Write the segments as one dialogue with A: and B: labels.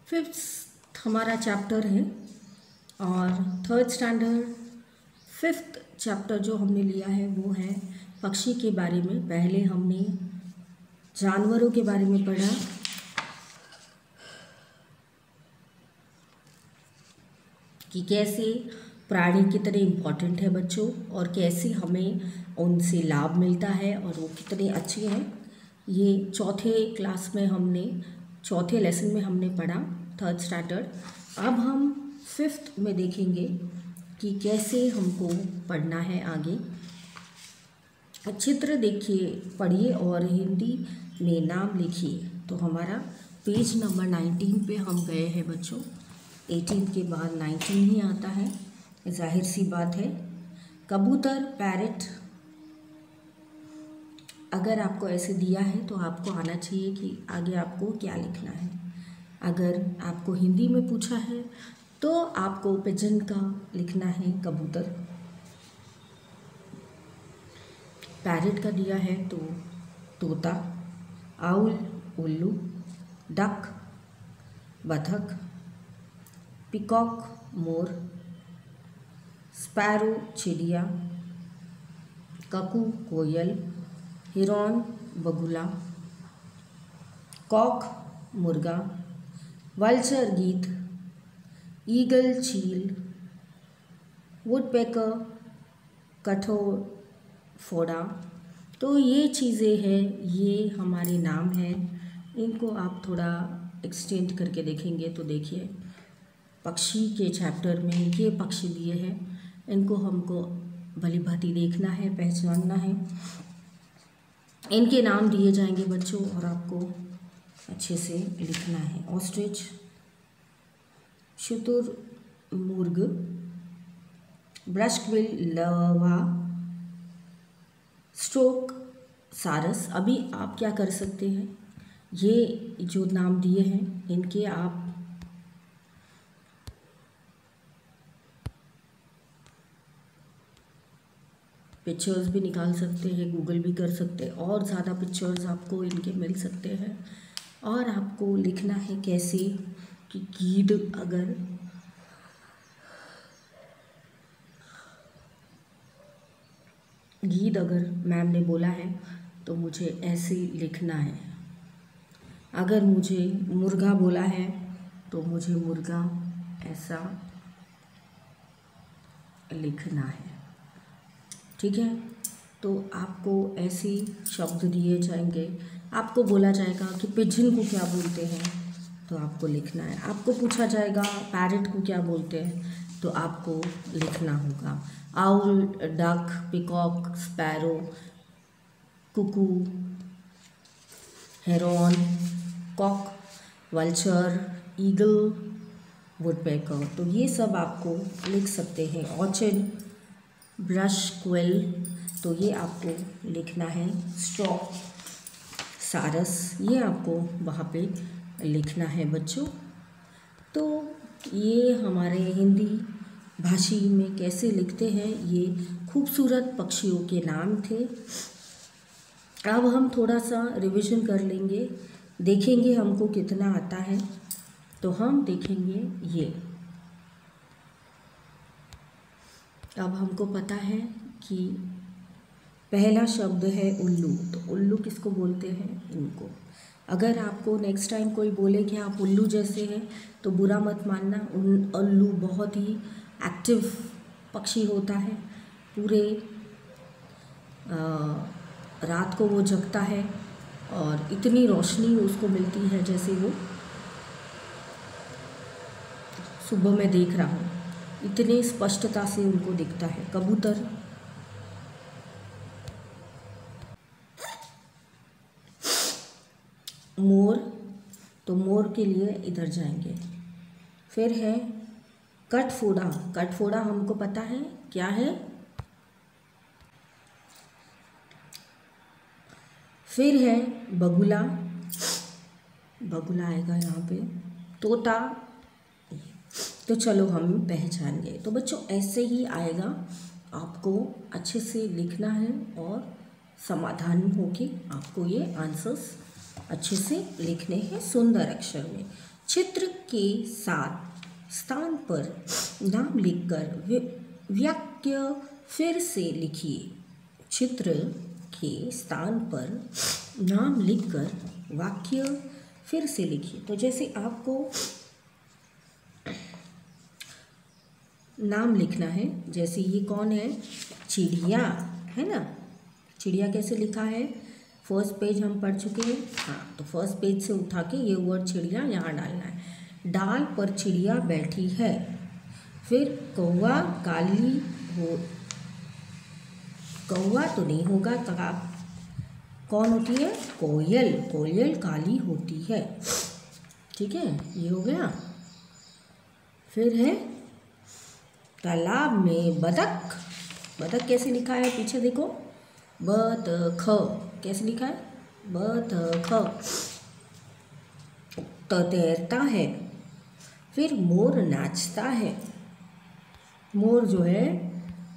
A: Fifth हमारा chapter है और थर्ड स्टैंडर्ड फिफ्थ चैप्टर जो हमने लिया है वो है पक्षी के बारे में। पहले हमने जानवरों के बारे में पढ़ा कि कैसे प्राणी कितने इम्पोर्टेंट है बच्चों और कैसे हमें उनसे लाभ मिलता है और वो कितने अच्छे हैं। ये चौथे लेसन में हमने पढ़ा थर्ड स्टैंडर्ड। अब हम फिफ्थ में देखेंगे कि कैसे हमको पढ़ना है आगे। चित्र देखिए, पढ़िए और हिंदी में नाम लिखिए। तो हमारा पेज नंबर 19 पे हम गए हैं बच्चों। 18 के बाद 19 ही आता है, जाहिर सी बात है। कबूतर, पैरट, अगर आपको ऐसे दिया है तो आपको आना चाहिए कि आगे आपको क्या लिखना है। अगर आपको हिंदी में पूछा है तो आपको पिजन का लिखना है, कबूतर। पैरट का दिया है तो तोता, आउल उल्लू, डक बतख, पिकॉक मोर, स्पैरो चिड़िया, ककू कोयल, हिरन बगुला, कॉक मुर्गा, वल्चर गीत, ईगल चील, वुडपेकर कठोर फोड़ा। तो ये चीज़ें हैं, ये हमारे नाम हैं। इनको आप थोड़ा एक्सटेंड करके देखेंगे तो देखिए पक्षी के चैप्टर में ये पक्षी दिए हैं, इनको हमको भली भांति देखना है, पहचानना है। इनके नाम दिए जाएंगे बच्चों और आपको अच्छे से लिखना है। ऑस्ट्रिच, शुतुरमुर्ग, ब्रशक्विल लार्वा, स्ट्रोक सारस। अभी आप क्या कर सकते हैं, ये जो नाम दिए हैं इनके आप पिक्चर्स भी निकाल सकते हैं, गूगल भी कर सकते हैं और ज़्यादा पिक्चर्स आपको इनके मिल सकते हैं। और आपको लिखना है कैसे कि गीद अगर मैम ने बोला है तो मुझे ऐसे लिखना है। अगर मुझे मुर्गा बोला है तो मुझे मुर्गा ऐसा लिखना है, ठीक है। तो आपको ऐसे शब्द दिए जाएंगे, आपको बोला जाएगा कि पिजन को क्या बोलते हैं तो आपको लिखना है। आपको पूछा जाएगा पैरट को क्या बोलते हैं तो आपको लिखना होगा। Owl, duck, peacock, sparrow, cuckoo, heron, cock, vulture, eagle, woodpecker. तो ये सब आपको लिख सकते हैं। ऑर्चिड, ब्रशक्विल, तो ये आपको लिखना है। स्ट्रॉक सारस, ये आपको वहाँ पे लिखना है बच्चों। तो ये हमारे हिंदी भाषी में कैसे लिखते हैं, ये खूबसूरत पक्षियों के नाम थे। अब हम थोड़ा सा रिवीजन कर लेंगे, देखेंगे हमको कितना आता है। तो हम देखेंगे ये, अब हमको पता है कि पहला शब्द है उल्लू। तो उल्लू किसको बोलते हैं, इनको। अगर आपको नेक्स्ट टाइम कोई बोले कि आप उल्लू जैसे हैं तो बुरा मत मानना। उल्लू बहुत ही एक्टिव पक्षी होता है, पूरे रात को वो जगता है और इतनी रोशनी उसको मिलती है जैसे वो सुबह में देख रहा हूँ, इतनी स्पष्टता से उनको दिखता है। कबूतर, मोर, तो मोर के लिए इधर जाएंगे। फिर है कठफोड़ा। कठफोड़ा हमको पता है क्या है। फिर है बगुला, बगुला आएगा यहाँ पे। तोता, तो चलो हम पहचान गए। तो बच्चों ऐसे ही आएगा, आपको अच्छे से लिखना है और समाधान होके आपको ये आंसर्स अच्छे से लिखने हैं सुंदर अक्षर में। चित्र के साथ स्थान पर नाम लिखकर वाक्य फिर से लिखिए। चित्र के स्थान पर नाम लिखकर वाक्य फिर से लिखिए। तो जैसे आपको नाम लिखना है, जैसे ये कौन है, चिड़िया है ना। चिड़िया कैसे लिखा है, फर्स्ट पेज हम पढ़ चुके हैं। हाँ, तो फर्स्ट पेज से उठा के ये वर्ड चिड़िया यहाँ डालना है। डाल पर चिड़िया बैठी है। फिर कौवा काली हो, कौवा तो नहीं होगा, कौन होती है, कोयल। कोयल काली होती है। ठीक है, ये हो गया। फिर है तालाब में बतख। बतख कैसे लिखा है, पीछे देखो, बतख कैसे लिखा है, बतख। तो तैरता है। फिर मोर नाचता है। मोर जो है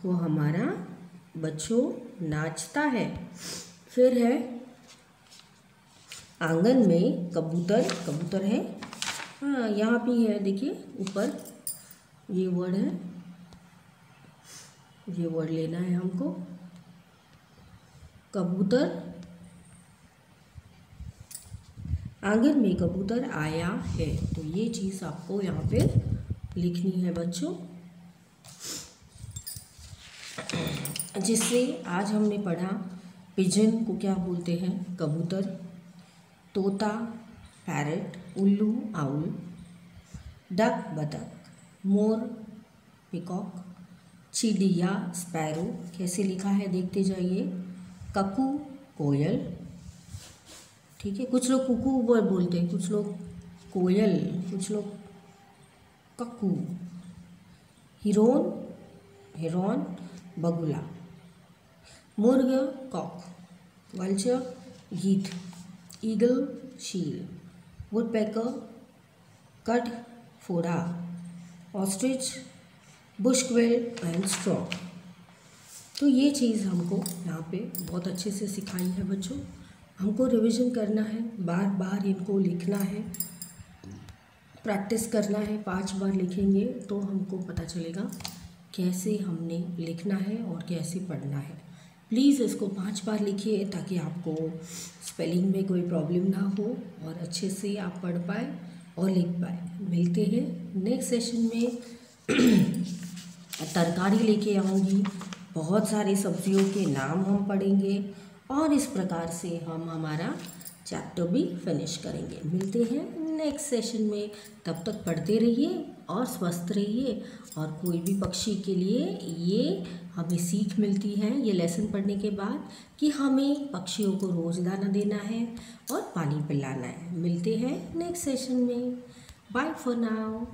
A: वो हमारा बच्चों नाचता है। फिर है आंगन में कबूतर। कबूतर है, हाँ यहाँ भी है, देखिए ऊपर ये वर्ड है, ये वर्ड लेना है हमको, कबूतर। आंगन में कबूतर आया है। तो ये चीज़ आपको यहाँ पे लिखनी है बच्चों। जिससे आज हमने पढ़ा पिजन को क्या बोलते हैं, कबूतर, तोता पैरट, उल्लू आउल, डक बतख, मोर पिकॉक, चिड़िया स्पैरो कैसे लिखा है देखते जाइए, ककू कोयल। ठीक है, कुछ लोग कुकू बोलते हैं, कुछ लोग कोयल, कुछ लोग ककू। हिरोन हिरॉन बगुला, मुर्ग कॉक, वल्चर गीत, ईगल शील, वुडपेकर कट फोड़ा, ऑस्ट्रिच बुशक्वेल एंड स्ट्रॉ। तो ये चीज़ हमको यहाँ पे बहुत अच्छे से सिखाई है बच्चों। हमको रिवीजन करना है, बार बार इनको लिखना है, प्रैक्टिस करना है। 5 बार लिखेंगे तो हमको पता चलेगा कैसे हमने लिखना है और कैसे पढ़ना है। प्लीज़ इसको 5 बार लिखिए ताकि आपको स्पेलिंग में कोई प्रॉब्लम ना हो और अच्छे से आप पढ़ पाए और लिख पाए। मिलते हैं नेक्स्ट सेशन में। तरकारी लेके आऊँगी, बहुत सारी सब्जियों के नाम हम पढ़ेंगे और इस प्रकार से हम हमारा चैप्टर भी फिनिश करेंगे। मिलते हैं नेक्स्ट सेशन में, तब तक पढ़ते रहिए और स्वस्थ रहिए। और कोई भी पक्षी के लिए ये हमें सीख मिलती है ये लेसन पढ़ने के बाद कि हमें पक्षियों को रोज़ दाना देना है और पानी पिलाना है। मिलते हैं नेक्स्ट सेशन में। Bye for now.